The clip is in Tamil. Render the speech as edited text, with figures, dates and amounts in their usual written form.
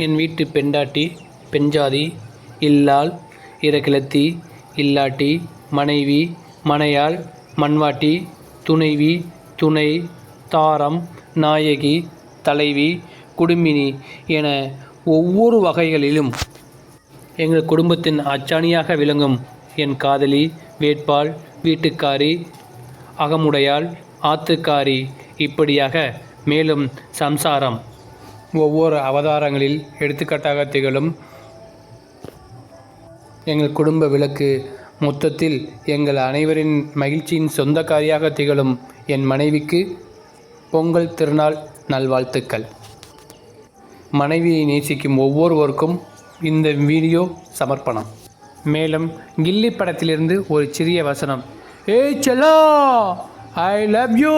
என் வீட்டு பெண்டாட்டி பெண்ஜாதி இல்லாள் இறக்கிழத்தி இல்லாட்டி மனைவி மனையாள் மண்வாட்டி துணைவி துணை தாரம் நாயகி தலைவி குடும்பினி என ஒவ்வொரு வகைகளிலும் எங்கள் குடும்பத்தின் அச்சாணியாக விளங்கும் என் காதலி வேட்பாள் வீட்டுக்காரி அகமுடையாள் ஆத்துக்காரி இப்படியாக மேலும் சம்சாரம் ஒவ்வொரு அவதாரங்களில் எடுத்துக்காட்டாக திகழும் எங்கள் குடும்ப விளக்கு. மொத்தத்தில் எங்கள் அனைவரின் மகிழ்ச்சியின் சொந்தக்காரியாக திகழும் என் மனைவிக்கு பொங்கல் திருநாள் நல்வாழ்த்துக்கள். மனைவியை நேசிக்கும் ஒவ்வொருவருக்கும் இந்த வீடியோ சமர்ப்பணம். மேலும் கில்லி படத்திலிருந்து ஒரு சிறிய வசனம். ஏய் செல்லா, ஐ லவ் யூ.